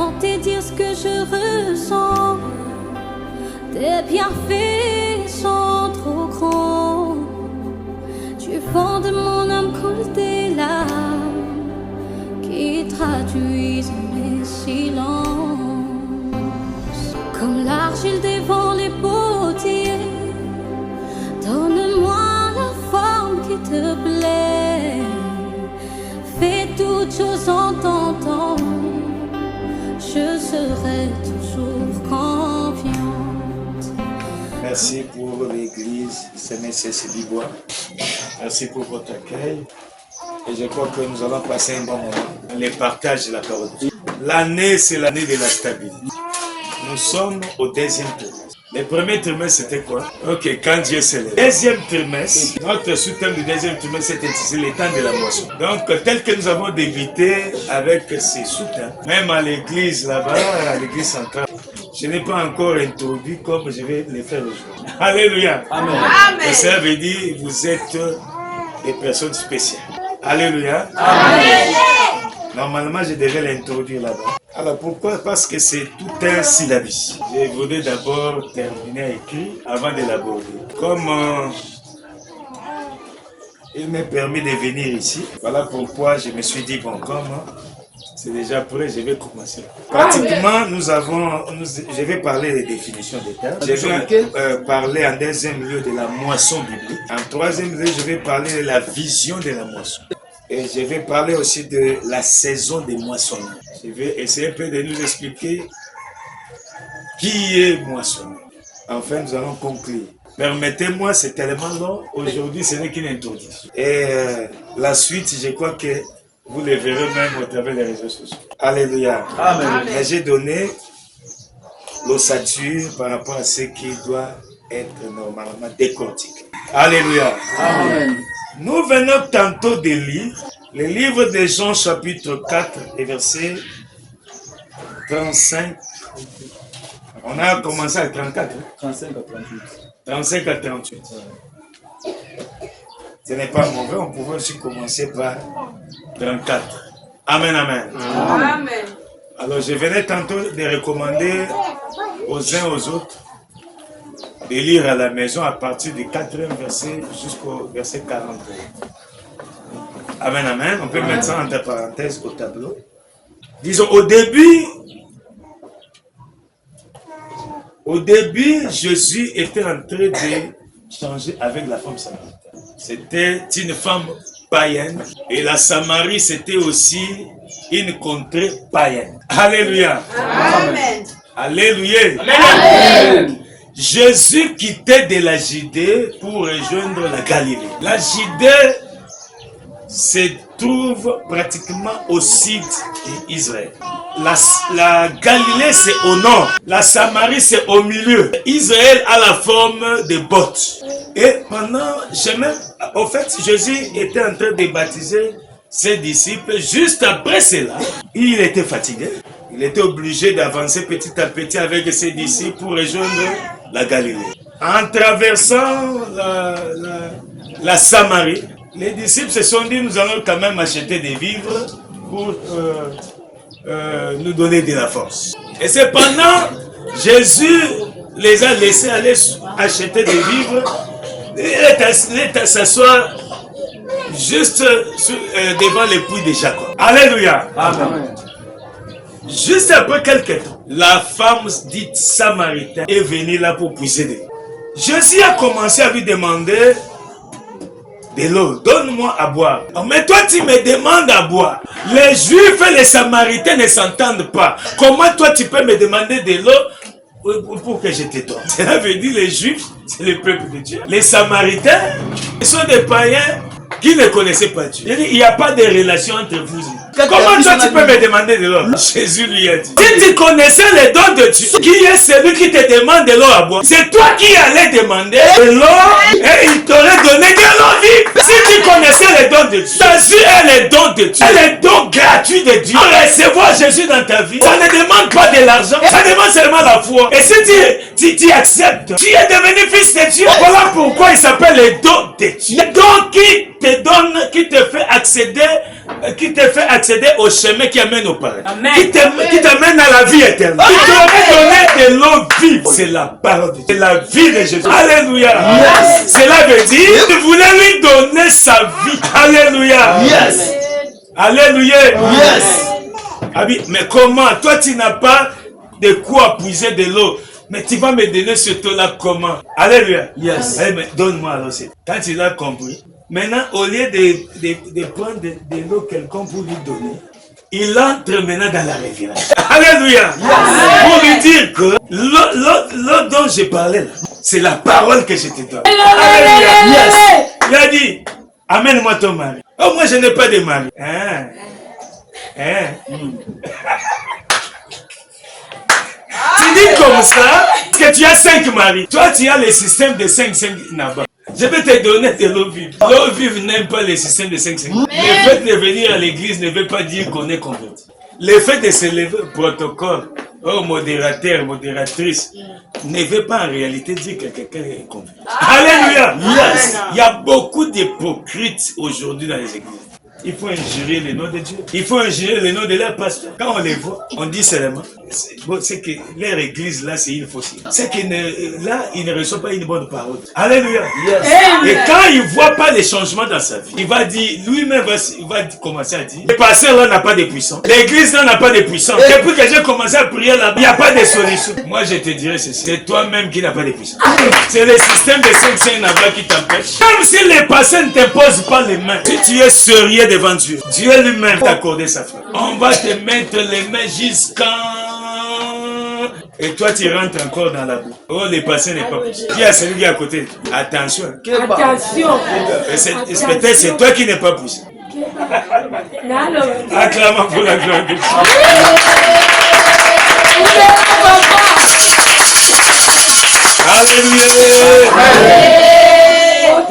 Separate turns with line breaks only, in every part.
chanter, dire ce que je ressens. Tes bienfaits sont trop grands. Du fond de mon âme coulent des larmes qui traduisent mes silences. Comme l'argile devant les potiers, donne-moi la forme qui te plaît. Fais toutes choses en ton temps, je serai toujours confiante.
Merci pour l'église CMCS Bibois. Merci pour votre accueil. Et je crois que nous allons passer un bon moment. Les partages de la parole. L'année, c'est l'année de la stabilité. Nous sommes au deuxième trimestre. Le premier trimestre, c'était quoi? Ok, quand Dieu s'élève. Deuxième trimestre, notre sous-thème du deuxième trimestre, c'est le temps de la moisson. Donc, tel que nous avons débuté avec ces sous-thèmes, même à l'église là-bas, à l'église centrale, je n'ai pas encore introduit comme je vais le faire aujourd'hui. Alléluia. Amen. Amen. Ça veut dire vous êtes des personnes spéciales. Alléluia. Amen. Normalement, je devais l'introduire là-bas. Alors pourquoi? Parce que c'est tout un syllabus. Je voudrais d'abord terminer à écrire avant de l'aborder. Comme il m'est permis de venir ici, voilà pourquoi je me suis dit, bon, comme c'est déjà prêt, je vais commencer. Pratiquement, je vais parler des définitions des termes. Je vais parler en deuxième lieu de la moisson biblique. En troisième lieu, je vais parler de la vision de la moisson. Et je vais parler aussi de la saison des moissonneurs. Je vais essayer un peu de nous expliquer qui est moissonneur. Enfin, nous allons conclure. Permettez-moi, c'est tellement long. Aujourd'hui, ce n'est qu'une introduction. Et la suite, je crois que vous le verrez même au travers des réseaux sociaux. Alléluia. Amen. Mais j'ai donné l'ossature par rapport à ce qui doit être normalement décortiqué. Alléluia. Amen. Nous venons tantôt de lire le livre de Jean chapitre 4 et verset 35. On a commencé à 34. 35 à 38. 35 à 38. Ce n'est pas mauvais, on pouvait aussi commencer par 34. Amen, amen. Amen. Alors je venais tantôt de recommander aux uns aux autres de lire à la maison à partir du 4e verset jusqu'au verset 41. Amen, amen. On peut mettre ça entre parenthèses au tableau. Disons, au début, Jésus était en train de changer avec la femme samaritaine. C'était une femme païenne et la Samarie, c'était aussi une contrée païenne. Alléluia. Amen. Alléluia. Amen. Jésus quittait de la Judée pour rejoindre la Galilée. La Judée se trouve pratiquement au sud d'Israël. La Galilée, c'est au nord. La Samarie, c'est au milieu. Israël a la forme de bottes. Et pendant, au fait, Jésus était en train de baptiser ses disciples. Juste après cela, il était fatigué. Il était obligé d'avancer petit à petit avec ses disciples pour rejoindre la Galilée. En traversant la Samarie, les disciples se sont dit, nous allons quand même acheter des vivres pour nous donner de la force. Et cependant, Jésus les a laissés aller acheter des vivres. Il est s'asseoir juste devant le puits de Jacob. Alléluia. Amen. Juste après quelques temps, la femme dite samaritaine est venue là pour puiser de l'eau. Jésus a commencé à lui demander de l'eau. Donne-moi à boire. Mais toi, tu me demandes à boire. Les Juifs et les Samaritains ne s'entendent pas. Comment toi, tu peux me demander de l'eau pour que je te donne? Cela veut dire les Juifs, c'est le peuple de Dieu. Les Samaritains, ils sont des païens qui ne connaissaient pas Dieu. Il n'y a pas de relation entre vous. Comment toi tu peux me demander de l'eau? Jésus lui a dit, si tu connaissais les dons de Dieu, qui est celui qui te demande de l'eau à boire? C'est toi qui allais demander de l'eau et il t'aurait donné de l'eau vive. Si tu connaissais les dons de Dieu, Jésus est les dons de Dieu, est les dons gratuits de Dieu. Recevoir Jésus dans ta vie, ça ne demande pas de l'argent, ça demande seulement la foi. Et si tu acceptes, tu es devenu fils de Dieu. Voilà pourquoi il s'appelle les dons de Dieu. Les dons qui te donne, qui te fait accéder au chemin qui amène au paradis. Qui t'amène à la vie éternelle. Qui te donner de l'eau vive. C'est la parole de Dieu. C'est la vie de Jésus. Alléluia. Yes. Cela veut dire, tu voulais lui donner sa vie. Alléluia. Yes. Alléluia. Yes. Ah oui, mais comment? Toi, tu n'as pas de quoi puiser de l'eau. Mais tu vas me donner ce taux-là comment? Alléluia. Yes. Eh, mais donne-moi alors. Quand tu l'as compris. Maintenant, au lieu de prendre de l'eau quelqu'un pour lui donner, il entre maintenant dans la révélation. Alléluia. Yes. Pour lui dire que l'eau dont j'ai parlé là, c'est la parole que je te donne. Alléluia. Yes. Il a dit, amène-moi ton mari. Oh, moi je n'ai pas de mari. Tu dis comme ça que tu as 5 maris. Toi, tu as le système de 5 là-bas. Je vais te donner de l'eau vive. L'eau vive n'aime pas le système de 5. Le fait de venir à l'église ne veut pas dire qu'on est converti. Le fait de se lever au protocole, au modérateur, modératrice, ne veut pas en réalité dire que quelqu'un est converti. Alléluia. Yes. Il y a beaucoup d'hypocrites aujourd'hui dans les églises. Il faut injurer le nom de Dieu. Il faut injurer le nom de leur pasteur. Quand on les voit, on dit seulement, c'est que leur église là, c'est une fausse. C'est que là, il ne reçoit pas une bonne parole. Alléluia. Yes. Et quand il ne voit pas les changements dans sa vie, il va dire, lui-même il va commencer à dire, le pasteur là n'a pas de puissance. L'église là n'a pas de puissance. Depuis que j'ai commencé à prier là, il n'y a pas de solution. Moi, je te dirais ceci. C'est toi-même qui n'as pas de puissance. C'est le système de 5 là-bas qui t'empêche. Même si les pasteurs ne t'imposent pas les mains, si tu es sérieux devant Dieu, Dieu lui-même t'a accordé sa foi. On va te mettre les mains jusqu'à... Et toi, tu rentres encore dans la boue. Oh, les passés n'est pas possible. Dis à celui qui est à côté, attention. Attention. Peut-être c'est toi qui n'es pas poussé. Acclamons pour la gloire de Dieu. Alléluia.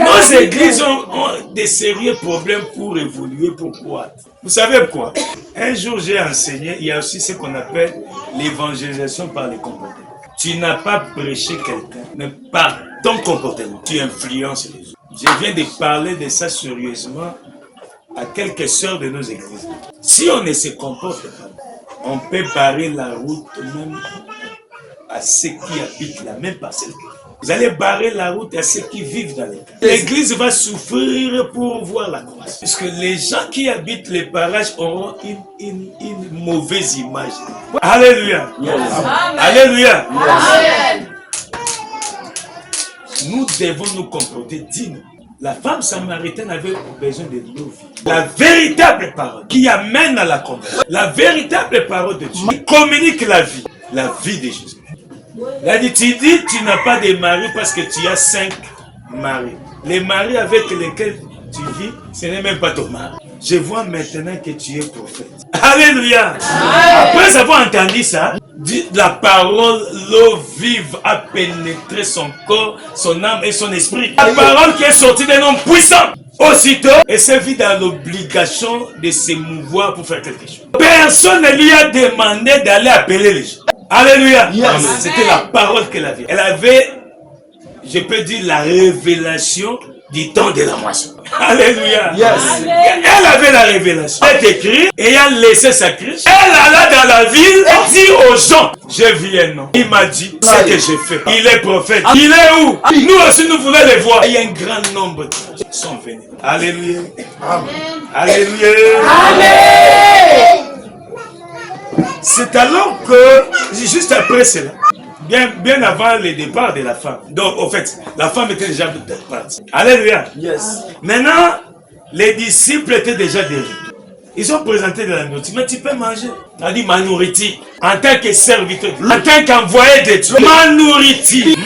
Nos églises ont des sérieux problèmes pour évoluer, pour croître. Vous savez quoi? Un jour, j'ai enseigné, il y a aussi ce qu'on appelle l'évangélisation par les comportements. Tu n'as pas prêché quelqu'un, mais par ton comportement, tu influences les autres. Je viens de parler de ça sérieusement à quelques sœurs de nos églises. Si on ne se comporte pas, on peut barrer la route même à ceux qui habitent la même parcelle. Vous allez barrer la route à ceux qui vivent dans les cas. L'église va souffrir pour voir la croissance. Puisque les gens qui habitent les parages auront une mauvaise image. Alléluia. Yes. Alléluia. Amen. Nous devons nous comporter dignes. La femme samaritaine avait besoin de l'eau vive. La véritable parole qui amène à la conversion. La véritable parole de Dieu qui communique la vie de Jésus. Là, tu dis, tu n'as pas de mari parce que tu as 5 maris. Les maris avec lesquels tu vis, ce n'est même pas ton mari. Je vois maintenant que tu es prophète. Alléluia. Après avoir entendu ça, la parole, l'eau vive a pénétré son corps, son âme et son esprit. La parole qui est sortie d'un homme puissant. Aussitôt, elle s'est vue dans l'obligation de se mouvoir pour faire quelque chose. Personne ne lui a demandé d'aller appeler les gens. Alléluia. Yes. C'était la parole qu'elle avait. Elle avait, je peux dire, la révélation du temps de la moisson. Alléluia. Yes. Elle avait la révélation. Elle est écrite, ayant laissé sa cruche. Elle alla dans la ville et dit aux gens, je viens, non. Il m'a dit ce que j'ai fait. Il est prophète. Il est où? Nous aussi, nous voulons les voir. Il y a un grand nombre de gens qui sont venus. Alléluia. Amen. Alléluia. Amen. C'est alors que, juste après cela, bien avant le départ de la femme. Donc, en fait, la femme était déjà partie. Alléluia. Yes. Maintenant, les disciples étaient déjà derrière. Ils ont présenté de la nourriture. Mais tu peux manger. On a dit ma nourriture. En tant que serviteur, en tant qu'envoyé de Dieu.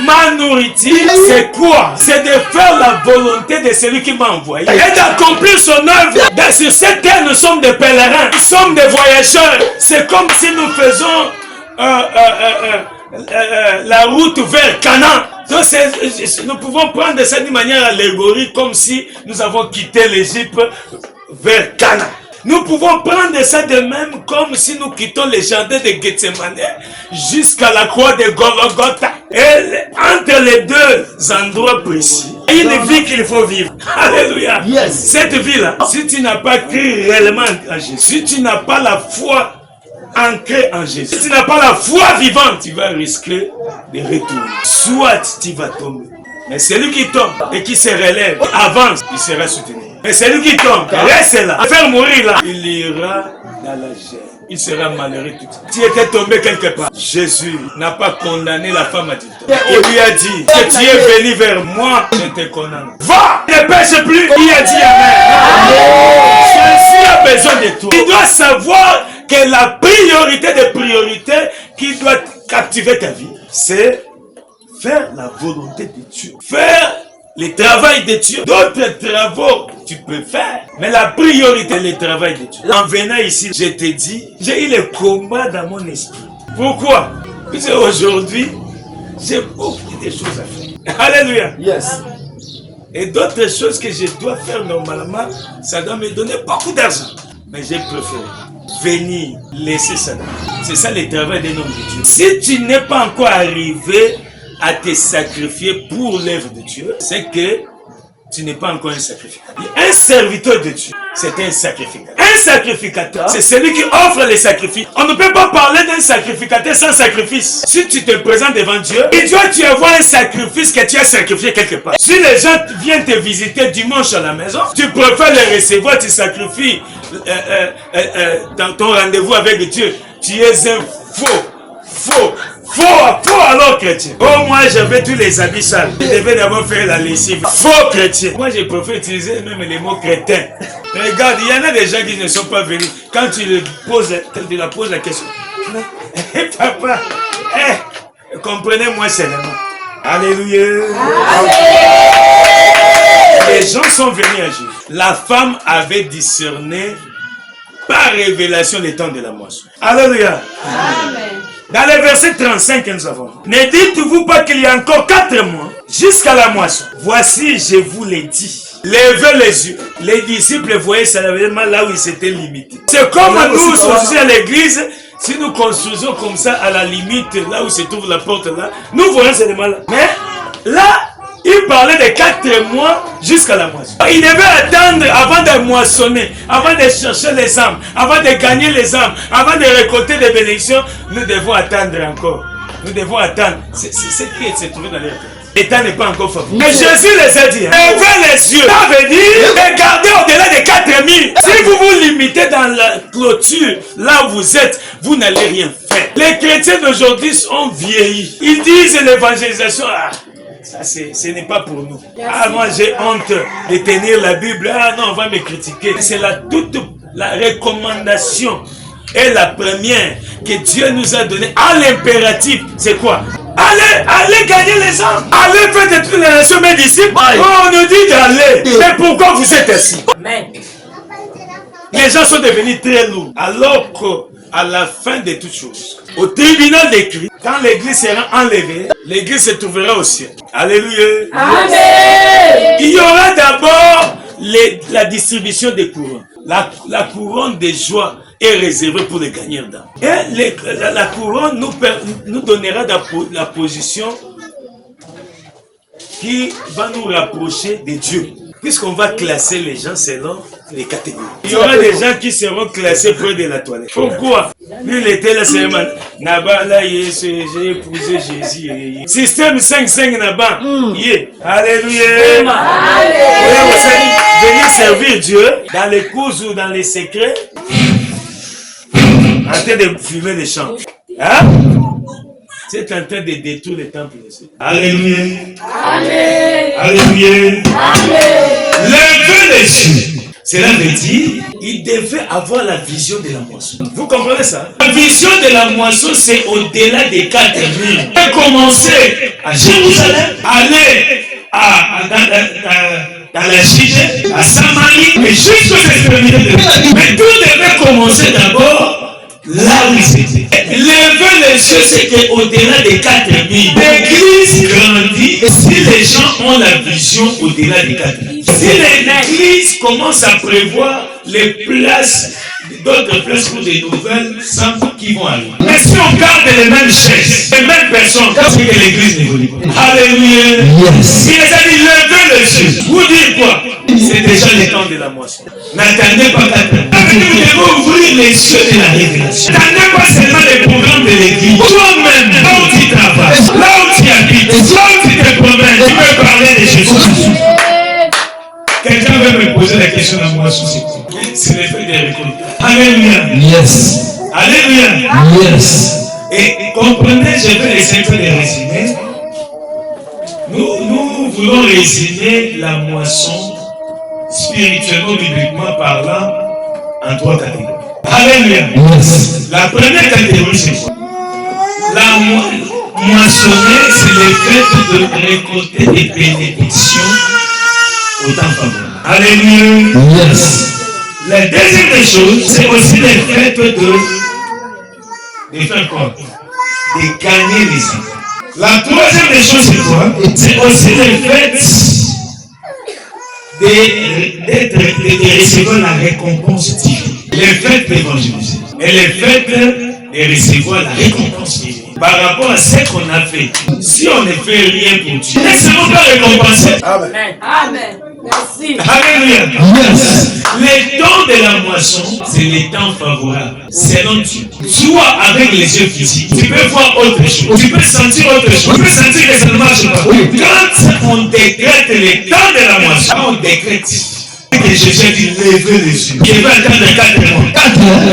Ma nourriture, c'est quoi? C'est de faire la volonté de celui qui m'a envoyé. Et d'accomplir son œuvre. Sur cette terre, nous sommes des pèlerins. Nous sommes des voyageurs. C'est comme si nous faisons la route vers Canaan. Donc nous pouvons prendre ça d'une manière allégorique, comme si nous avons quitté l'Égypte vers Canaan. Nous pouvons prendre ça de même comme si nous quittons les jardins de Gethsemane jusqu'à la croix de Golgotha. Et entre les deux endroits précis, une vie qu'il faut vivre. Alléluia.
Yes.
Cette vie-là, si tu n'as pas cru réellement en Jésus, si tu n'as pas la foi ancrée en Jésus, si tu n'as pas la foi vivante, tu vas risquer de retourner. Soit tu vas tomber. Mais celui qui tombe et qui se relève, avance, il sera soutenu. Mais celui qui tombe, reste là, faire mourir là, il ira dans la gêne. Il sera malheureux tout de suite. Tu étais tombé quelque part. Jésus n'a pas condamné la femme adultère. Il lui a dit que tu es venu vers moi, je te condamne. Va, ne pêche plus. Il a dit Amen. Jésus a besoin de toi. Tu dois savoir que la priorité des priorités qui doit captiver ta vie, c'est faire la volonté de Dieu. Faire le travail de Dieu. D'autres travaux, tu peux faire. Mais la priorité, le travail de Dieu. En venant ici, je te dis, j'ai eu le combat dans mon esprit. Pourquoi? Parce qu'aujourd'hui, j'ai beaucoup de choses à faire. Alléluia.
Yes.
Et d'autres choses que je dois faire normalement, ça doit me donner beaucoup d'argent. Mais j'ai préféré venir laisser ça. C'est ça le travail d'un homme de Dieu. Si tu n'es pas encore arrivé à te sacrifier pour l'œuvre de Dieu, c'est que tu n'es pas encore un sacrificateur. Un serviteur de Dieu, c'est un sacrificateur. Un sacrificateur, c'est celui qui offre les sacrifices. On ne peut pas parler d'un sacrificateur sans sacrifice. Si tu te présentes devant Dieu, il doit y avoir un sacrifice que tu as sacrifié quelque part. Si les gens viennent te visiter dimanche à la maison, tu préfères les recevoir, tu sacrifies dans ton rendez-vous avec Dieu. Tu es un faux alors chrétien. Oh, moi j'avais tous les habits sales. Je devais d'abord faire la lessive. Faux chrétien. Moi je préfère utiliser même les mots crétins. Regarde, il y en a des gens qui ne sont pas venus. Quand tu leur poses la question. Papa, comprenez-moi seulement. Alléluia. Les gens sont venus à Jésus. La femme avait discerné par révélation les temps de la moisson. Alléluia. Amen. Dans le verset 35 que nous avons, ne dites-vous pas qu'il y a encore 4 mois jusqu'à la moisson? Voici, je vous l'ai dit. Levez les yeux. Les disciples voyaient seulement là où ils s'étaient limités. C'est comme nous aujourd'hui à l'église, si nous construisons comme ça à la limite, là où se trouve la porte là, nous voyons seulement là. Mais là, il parlait de 4 mois jusqu'à la moisson. Il devait attendre avant de moissonner, avant de chercher les âmes, avant de gagner les âmes, avant de récolter des bénédictions. Nous devons attendre encore. Nous devons attendre. C'est ce qui s'est trouvé dans les temps. L'État n'est pas encore favorable. Mais Jésus les a dit, levez les yeux. Ça veut dire, regardez au-delà des 4000. Si vous vous limitez dans la clôture, là où vous êtes, vous n'allez rien faire. Les chrétiens d'aujourd'hui sont vieillis. Ils disent l'évangélisation, ça, ce n'est pas pour nous. Moi j'ai honte de tenir la Bible. Non, on va me critiquer. C'est toute la recommandation. Et la première que Dieu nous a donnée à l'impératif, c'est quoi? Allez gagner les âmes. Allez faire de toutes les nations mes disciples. On nous dit d'aller. Mais pourquoi vous êtes assis? Amen. Les gens sont devenus très lourds. Alors qu'à la fin de toutes choses, au tribunal des Christ, quand l'église sera enlevée, l'église se trouvera au ciel. Alléluia. Amen. Il y aura d'abord la distribution des couronnes. La couronne de joie est réservée pour les gagnants d'âme. Et la couronne nous donnera la position qui va nous rapprocher de Dieu. Puisqu'on va classer les gens selon les catégories. Il y aura des gens qui seront classés près de la toilette. Pourquoi? Lui, il était là seulement. Naba, là, j'ai épousé Jésus. Système 5-5 Naba. Alléluia. Venir servir Dieu dans les couses ou dans les secrets. En train de fumer les champs. C'est en train de détruire les temples. Alléluia. Amen. Alléluia. Amen. Levez les yeux. Cela veut dire, il devait avoir la vision de la moisson. Vous comprenez ça? La vision de la moisson, c'est au-delà des 4000. Il a commencé à Jérusalem, aller dans la Judée, à Samarie, et jusqu'au extrémité. Mais tout devait commencer d'abord là où ils étaient. Levez les cieux, c'est qu'au-delà des 4000, l'église grandit si les gens ont la vision au-delà des 4000. Si l'église commence à prévoir les places, d'autres places pour des nouvelles centres qui vont arriver. Mais si on garde les mêmes chaises, les mêmes personnes, c'est que l'église n'évolue pas. Alléluia.
Yes.
Il les a dit, levez les yeux. Vous dites quoi? C'est déjà le temps de la moisson. N'attendez pas 4 ans. Vous devez ouvrir les yeux de la révélation. N'attendez pas seulement les programmes de l'église. Toi-même, là où tu travailles, là où tu habites, là où tu te promènes, tu peux parler de Jésus. Quelqu'un veut me poser la question de la moisson, c'est quoi? C'est l'effet des récoltes. Alléluia.
Yes.
Alléluia.
Yes.
Et comprenez, je vais essayer de résumer. Nous voulons résumer la moisson spirituellement, bibliquement parlant, en 3 catégories. Alléluia.
Yes.
La première catégorie, c'est quoi? La moissonner, c'est le fait de récolter des bénédictions au temps favorable. Alléluia.
Yes.
La deuxième des choses, c'est aussi le fait de faire quoi? De gagner les enfants. La troisième des choses, c'est quoi? C'est aussi le fait de recevoir la récompense divine. Le fait d'évangéliser. Et le fait de recevoir la récompense divine. Par rapport à ce qu'on a fait, si on ne fait rien pour Dieu, ne serons pas récompensés.
Amen. Amen. Merci.
Alléluia.
Yes.
Les temps de la moisson, c'est les temps favorables. Selon Dieu. Soit avec les yeux physiques, tu peux voir autre chose. Tu peux sentir autre chose. Tu peux sentir que ça ne marche pas. Quand on décrète les temps de la moisson, on décrète que Jésus dit levez les yeux. Je vais attendre 4 mois.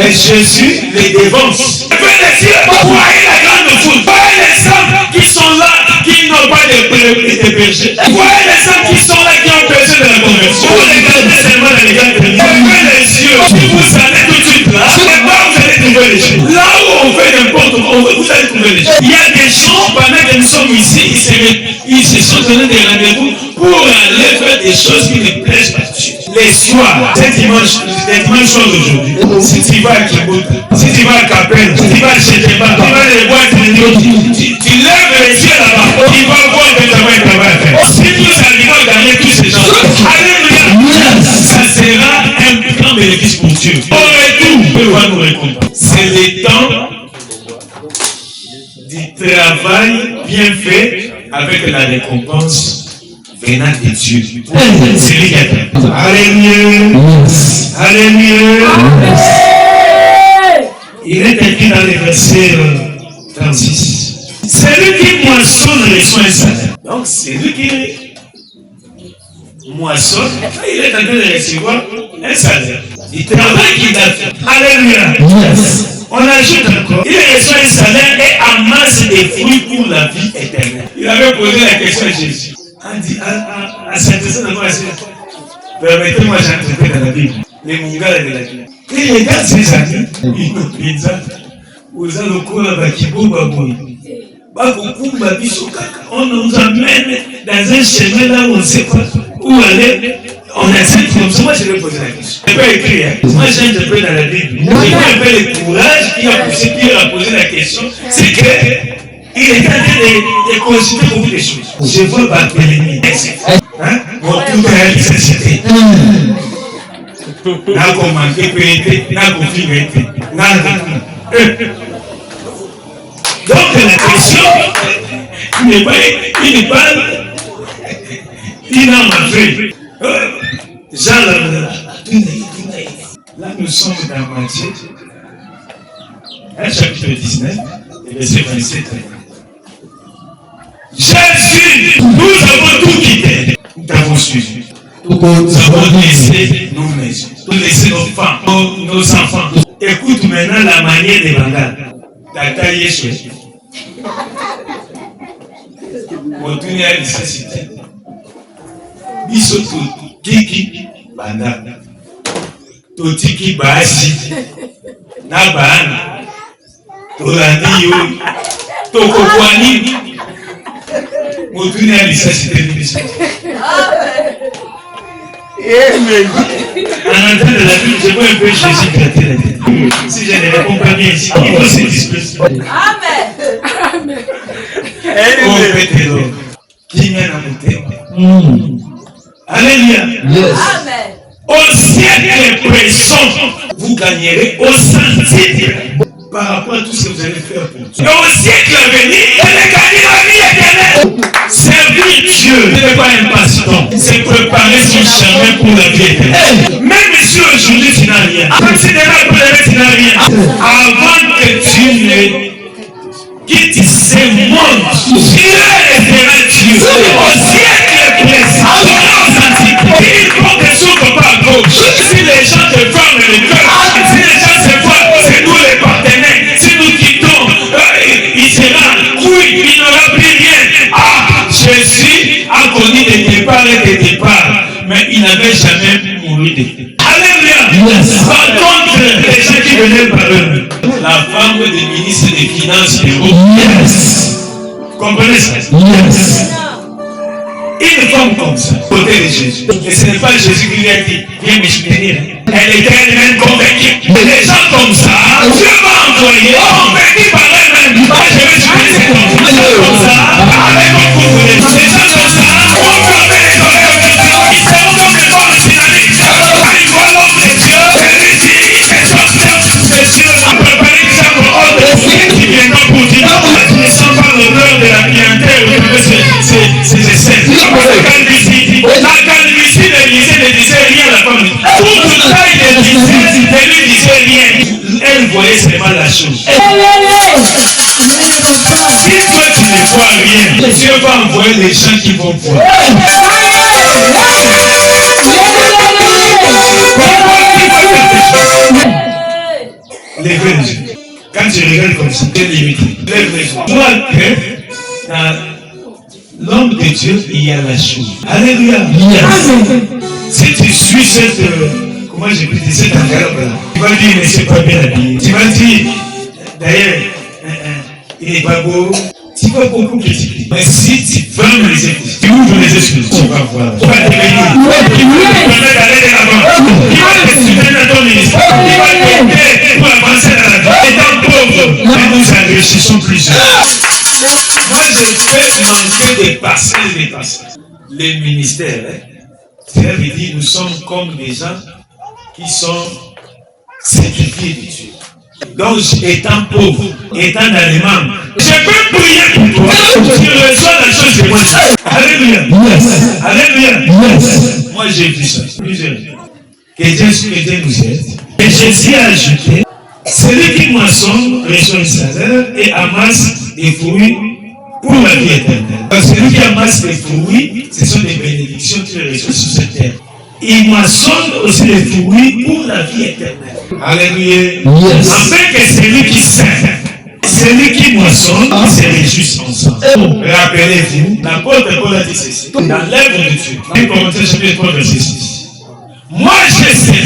Et Jésus les dévance. Levez les yeux. Voyez la grande foule. Voyez les hommes qui sont là, qui n'ont pas de berger. Voyez les hommes qui sont là, qui ont besoin de la conversion. Vous regardez seulement les gars de Dieu. Levez les yeux. Si vous allez tout de suite là, c'est là où vous allez trouver les choses. Là où on fait n'importe quoi, vous allez trouver les choses. Il y a des gens, pendant que nous sommes ici, ils se sont donné des rendez-vous pour aller faire des choses qui ne plaisent pas à Dieu. Les soirs, c'est dimanche soir d'aujourd'hui. Si tu vas à Kibout, si tu vas à Capelle, si tu vas à Cheteba, tu vas à les boîtes de Dieu, tu lèves les yeux là-bas, tu vas voir que ça va être faire. Si nous arrivons à gagner tous ces gens, alléluia, ça sera un grand bénéfice pour Dieu. Au retour, on peut voir nos récompenses. C'est le temps du travail bien fait avec la récompense venant de Dieu. C'est lui qui a fait. Alléluia.
Yes.
Alléluia. Il est écrit dans le verset 36. Celui qui moissonne reçoit un salaire. Donc, celui qui moissonne, il est en train de recevoir un salaire. Il travaille qu'il a fait. Alléluia.
Yes.
On ajoute encore. Il reçoit un salaire et amasse des fruits pour la vie éternelle. Il avait posé la question à Jésus. À Saint-Esprit de moi, permettez-moi d'entrer dans la Bible. Les Mungala de la Bible. Et regarde ces amis, ils nous présentent. Vous allez au cours de Kibo Baboui. On nous amène dans un chemin là où on ne sait pas où aller. On accepte comme ça. Moi, je vais poser la question. Je ne peux pas écrire. Moi, j'interprète dans la Bible. Je vois un peu le courage qui a poussé Pierre à poser la question. C'est que il est en train de consulter beaucoup de choses. Je vois Barthélemy. Mon tout est à l'université. N'a qu'on manqué pénétré, n'a qu'on finité, n'a rien. Donc la question, il n'est pas il n'a pas fait. Jean là nous sommes dans Matthieu, chapitre 19, verset 27. Jésus, nous avons tout quitté. Nous t'avons suivi. Nous avons laissé nos maisons. Nous laissé nos femmes, nos enfants. Écoute maintenant la manière de Banga. Tata Yeshua. Montuni a nécessité. Bisoto Kiki Banda. Totiki Basi. Nabana. Tolani Yo. Tokokwani. Montuni a nécessité de Bisoto. Amen. En entrant de la Bible, je vois un peu Jésus gratter la tête. Si je ne réponds pas bien ici, il faut se disperser. Amen. Qui mène à monter. Alléluia.
Amen.
Au siècle présent, vous gagnerez au centime par rapport à tout ce que vous allez faire pour Dieu. Et au siècle à venir, vous allez gagner la vie éternelle. Servir Dieu n'est pas un passe-temps, c'est préparer son chemin pour la vie éternelle. Même si aujourd'hui tu n'as rien, même si demain pour la vie tu n'as rien, avant que tu ne quitte ce monde, Dieu restera Dieu. Au siècle présent, il faut que tu ne pas à gauche. Si les gens te ferment le cœur, si les gens se voient, c'est nous les partenaires. Si nous quittons, il sera oui, il n'aura plus rien. Ah, Jésus a connu des départs et des départs, mais il n'avait jamais mouru de départs. Alléluia. Par contre, les gens qui venaient par eux, la femme du ministre des Finances, vous comprenez ça? Une femme comme ça, côté de Jésus. Et ce n'est pas Jésus qui lui a dit, viens me soutenir. Elle était elle-même convaincue. Les gens comme ça, Dieu m'a envoyé, convaincus par elle-même. Je vais soutenir cet homme. Les gens comme ça, avec mon couple. Les gens comme ça, on ferme les oreilles. Ils seront comme les morts finalistes. Quand ils voient l'homme de Dieu, elle lui dit, les sorteurs de Dieu ont préparé une chambre haute qui viendront pour dire, ils ne sont pas l'odeur de la clientèle. C'est essais. La calvitie de l'Élysée ne disait rien à la femme. Toute taille de l'Élysée ne lui disait rien. Elle voyait seulement la chose. Si toi tu ne vois rien, Dieu va envoyer les gens qui vont voir. Lève les yeux. Quand tu regardes comme ça, tu es limité. Lève les yeux. Toi que l'homme de Dieu, il y a la chose. Alléluia. Si tu suis cette, comment je peux dire, cette enveloppe-là, tu vas dire, mais c'est pas bien habillé. Tu vas dire, d'ailleurs, il n'est pas beau. Tu vas beaucoup critiquer. Mais si tu fermes les yeux, tu ouvres les yeux, tu vas voir. Tu vas te réveiller. Tu vas te permettre d'aller de l'avant. Tu vas te soutenir dans ton ministère. Tu vas t'aider pour avancer dans la vie. Étant pauvre, nous nous enrichissons plusieurs. Moi, je fais manquer des passages. Les ministères, ça veut dire nous sommes comme des gens qui sont sacrifiés de Dieu. Donc, étant pauvre, étant dans les membres, je peux prier pour toi. Tu reçois la chose de moi. Alléluia. Alléluia. Moi, j'ai vu ça. Plusieurs. Que Dieu nous aide. Et Jésus a ajouté, celui qui moissonne reçoit un salaire et amasse des fruits pour la vie éternelle. Celui qui amasse des fruits, ce sont des bénédictions qu'il reçoit sur cette terre. Il moissonne aussi les fruits pour la vie éternelle. Alléluia. Afin que celui qui sème, celui qui moissonne, se réjouisse ensemble. Rappelez-vous, l'apôtre Paul a dit ceci. Dans l'œuvre de Dieu, 1 Corinthiens chapitre 3, verset 6. Moi je sais.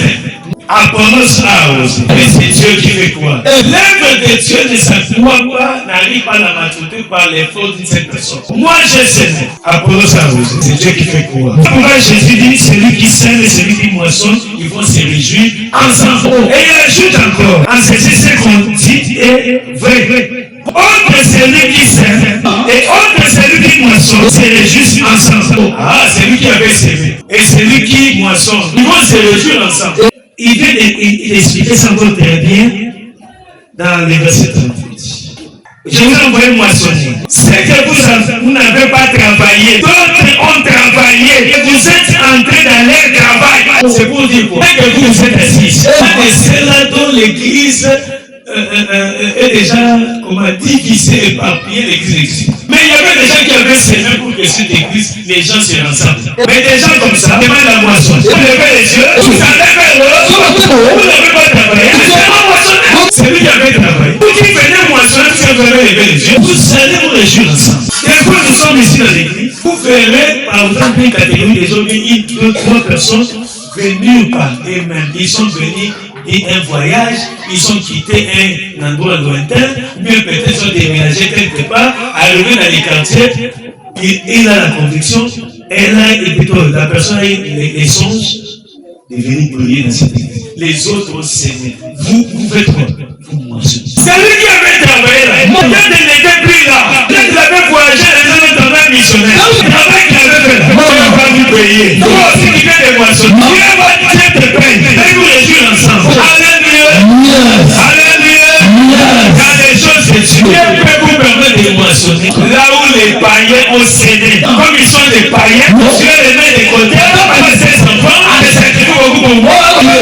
Apollos a arrosé. Mais c'est Dieu qui fait quoi? L'œuvre de Dieu ne s'accroît pas, n'arrive pas à la maturité par l'effort d'une seule personne. Moi je sais. Apollos a arrosé. C'est Dieu qui fait quoi? Pourquoi Jésus dit celui qui sème et celui qui moissonne, ils vont se réjouir ensemble. Et il ajoute encore, en ceci ce qu'on dit est vrai. Entre celui qui sème et entre celui qui moissonne se réjouissent ensemble. Ah, celui qui avait sémé et celui qui moissonne, ils vont se réjouir ensemble. Il vient d'expliquer ça encore très bien dans le verset 38. Je vous ai envoyé moissonner. C'est que vous n'avez pas travaillé. D'autres ont travaillé. Et vous êtes entrés dans leur travail. C'est pour dire quoi? Que vous êtes assis. C'est là dont l'église est déjà, comment dit, qui s'est éparpillée, l'église existe. Mais il y avait des gens qui avaient sémé pour que cette église, les gens se rassemblent. Mais des gens comme ça, demandent la moisson. Vous levez les yeux, vous allez vers l'autre, vous n'avez pas travaillé. C'est pas moissonner. C'est lui qui avait travaillé. Vous qui venez moissonner, vous avez levé les yeux, vous allez vous réjouir ensemble. Et quand nous sommes ici dans l'église, vous verrez, par exemple, une catégorie des hommes, une, deux, trois personnes venues par eux-mêmes. Ils sont venus un voyage, ils ont quitté un endroit lointain, mais peut-être ils ont déménagé quelque part, arrivé dans les quartiers, il a la conviction, elle a plutôt la personne a les songes de venir prier dans cette église. Les autres ont s'aimé. Vous faites quoi? Vous moissonnez. C'est lui qui avait travaillé là. Peut-être il n'était plus là. Peut-être qu'il avait voyagé
Dieu te paye. Et vous réjouir ensemble. Alléluia. Alléluia. Quand les choses se tuent, Dieu peut vous permettre de moissonner. Là où les païens ont cédé, comme ils sont des païens, Dieu les met de côté. Avec ses enfants, les sacrifices beaucoup pour moi,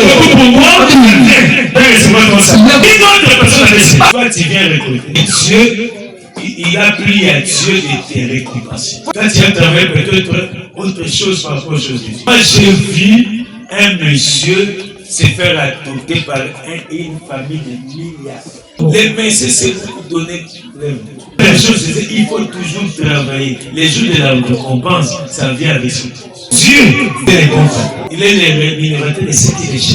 beaucoup pour moi. Laissez-moi comme ça. Une autre personne avait dit, toi tu viens récolter. Dieu, il a pris à Dieu de te récompenser. Quand tu as travaillé peut-être autre chose par rapport aux choses de Dieu. Moi j'ai vu un monsieur se faire adopter par une famille de milliards. Les messieurs, c'est pour donner la chose, il faut toujours travailler. Les jours de la récompense, ça vient avec ce Dieu est récompense. Il est le rémunérateur de ce qu'il est.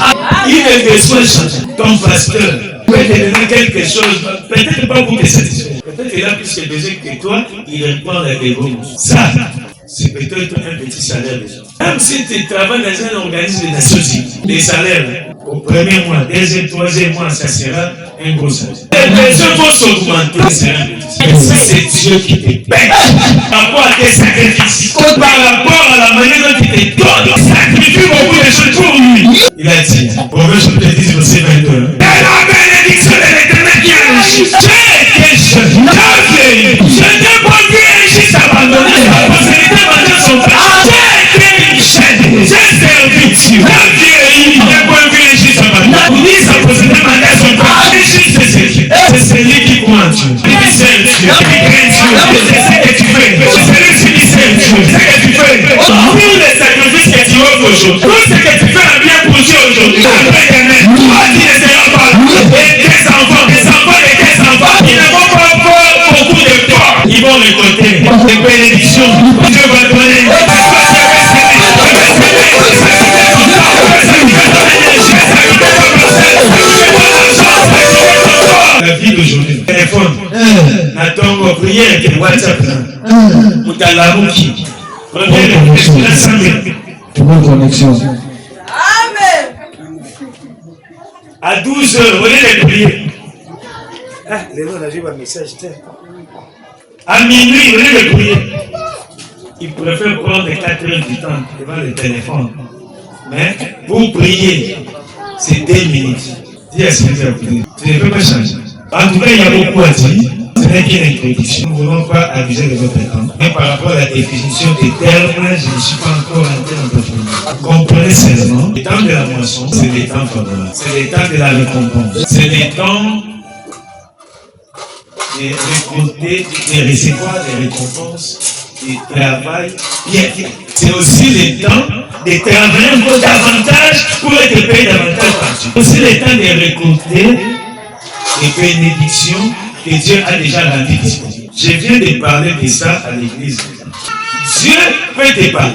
Il est besoin de changer. Ton pasteur peut te donner quelque chose, peut-être pas pour te satisfaire. Peut-être qu'il a plus de besoin que toi, il répond à des bons. Ça, c'est peut-être un petit salaire déjà. Même si tu travailles dans un organisme des Nations Unies, les salaires, au premier mois, deuxième, troisième mois, ça sera un gros salaire. Les besoins vont s'augmenter, c'est un petit salaire. C'est Dieu qui te paye. Par rapport à tes sacrifices, par rapport à la manière dont il te donne, sacrifie beaucoup de choses pour lui. Il a dit, Proverbe chapitre 10, verset 22. Et la bénédiction de l'Éternel qui enrichit. J'ai été jeune, j'ai vieilli, je n'ai pas vu un juste abandonné, sa postérité manger son frère. J'ai été jeune, j'ai servi Dieu, j'ai vieilli, je n'ai pas vu un juste abandonné, ni sa postérité manger son frère. C'est celui qui croit en Dieu. Il sert Dieu, il craint Dieu, c'est ce que tu fais. C'est celui qui sert Dieu, c'est ce que tu fais. Tous les sacrifices que tu offres aujourd'hui, tout ce que tu fais a bien pour Dieu aujourd'hui. Après Éternel, toi tu ne seras pas là. Et tes enfants de tes enfants, ils ne vont pas avoir beaucoup de temps. Ils vont récolter des bénédictions. Dieu va donner. La vie d'aujourd'hui, téléphone, n'attends prière, que WhatsApp, Moutalarouki, première
bonne connexion.
Amen.
À 12h, venez les prier.
Ah, les gens, on a vu un message.
À minuit, venez les prier. Ils préfèrent prendre 4 heures du temps devant le téléphone. Mais pour prier, c'est 2 minutes. Dis à ce que tu as prié. Tu ne peux pas changer. En tout cas, il y a beaucoup à dire. Ce n'est qu'une introduction. Nous ne voulons pas abuser de votre temps. Mais par rapport à la définition des termes, je ne suis pas encore entré en profondeur. Comprenez seulement, le temps de la moisson, c'est le temps favorable. C'est le temps de la récompense. C'est le temps de récolter, de recevoir des récompenses, du travail bien fait. C'est aussi le temps de travailler encore davantage pour être payé davantage par Dieu. C'est aussi le temps de récolter les bénédictions que Dieu a déjà rendues disponibles. Je viens de parler de ça à l'église. Dieu peut te parler.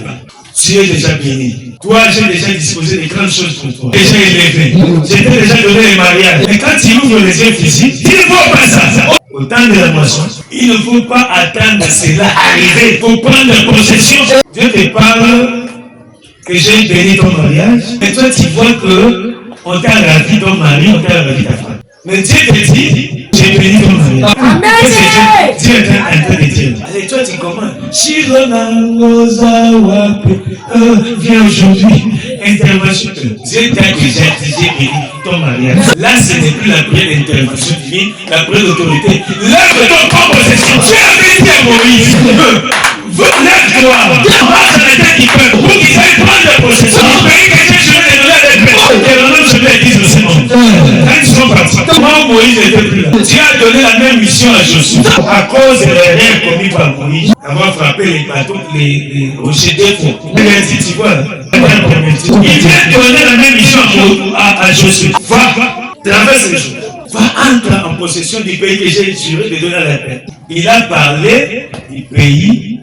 Dieu est déjà béni. Toi, j'ai déjà disposé de grandes choses pour toi. Déjà élevé. J'ai déjà donné le mariage. Et quand tu ouvres les yeux physiques, il ne faut pas ça. Au temps de la moisson, il ne faut pas attendre cela arriver. Il faut prendre possession. Dieu te parle que j'ai béni ton mariage. Et toi, tu vois que on t'a ravi ton mari, on t'a ravi ta femme. Mais Dieu te dit, j'ai béni ton mariage.
Amen.
Dieu est en train de dire. Allez, toi, tu commandes. Shirona Rosawape, viens aujourd'hui, intervention. Dieu t'a déjà dit, j'ai béni ton mariage. Là, ce n'est plus la prière d'intervention divine, la prière d'autorité. Lève-toi en possession. Dieu a béni à Moïse. Lève-toi. Marche dans les têtes qui peuvent. Pour qu'ils aillent prendre possession. Le pays que Dieu je vais te donner à l'être. Et le nom de l'Église de ce monde. Quand ils sont partis, moi Moïse n'était plus là. Dieu a donné la même mission à Josué. À cause de l'erreur commis par Moïse, avoir frappé les bateaux, les rochers deux fois. Il a dit, tu vois, il vient donner la même mission à Josué. Va, traverse les jours. Va entrer en possession du pays que j'ai juré de donner à la paix. Il a parlé du pays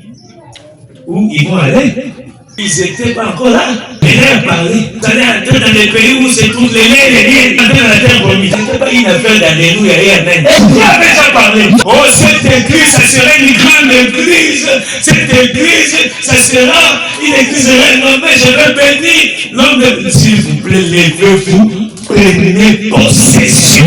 où ils vont aller. Ils n'étaient pas encore là. Il a parlé. Vous allez entrer dans les pays où se trouvent les liens, entrer dans la terre promise. Ce n'était pas une affaire d'alléluia et amen. Dieu a déjà parlé. Oh, cette église, ça sera une grande église. Cette église, ça sera une église renommée. Je vais bénir l'homme de... S'il vous plaît, levez-vous. Prenez possession.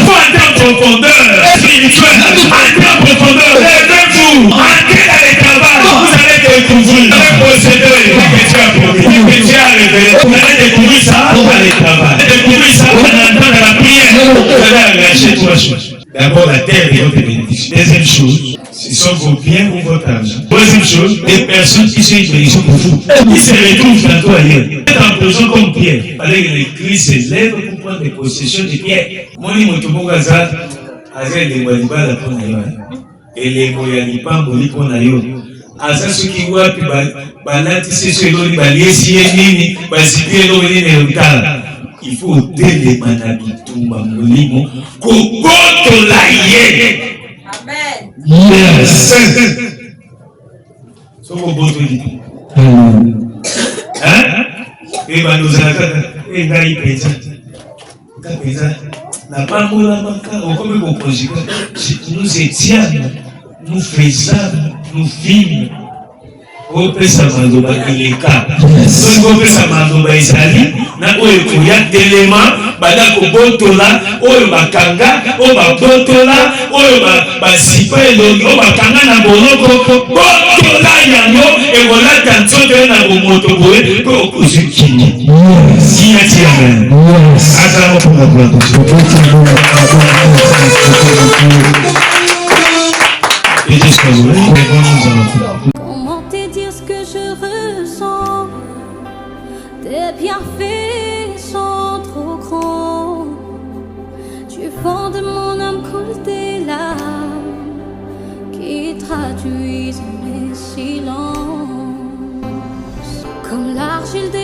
Faut entrer en profondeur spirituelle. Entrez en profondeur. Levez-vous. Entrez dans les travaux. Vous allez découvrir. Posséder. Que tu as promis. Que tu as révélé. Vous allez découvrir ça dans le travail. Vous allez découvrir ça dans la prière. Vous allez engager trois choses. D'abord, la terre est votre bénédiction. Deuxième chose, ce sont vos biens ou votre argent. Troisième chose, des personnes qui sont une bénédiction pour vous. Qui se retrouvent tantôt ailleurs. Vous êtes en prison comme Pierre. Il fallait que l'Église se lève pour prendre des possessions de Pierre. Moi, je suis les Walibala pour Nayo. Et les Moyanipa, Moli pour Nayo. Asa soki wapi balati seso eloni baliesi ye nini bazipi eloni ne otala. Il faut telema na bitumba molimo kokotola ye.
Amen.
Yes. Soko boto di. Hein? Et banozaka et ngai pesa. Ka pesa. Na pangola maka okome ko conjugal. Nous étions, nous faisons, nous vîmes. Opesa mandoba ileka. Soki opesa mandoba ezali na oyo koya telema bada kobotola oyo bakanga oyo babotola oyo basipa elongi oyo bakanga na boloko botola yango ekolata nzoto na bomoto boye mpo okozwi kini. Sinyati amen. Azala moponga
Comment te dire ce que je ressens? Tes bienfaits sont trop grands. Tu fends de mon âme coule des larmes qui traduisent mes silences. Comme l'argile de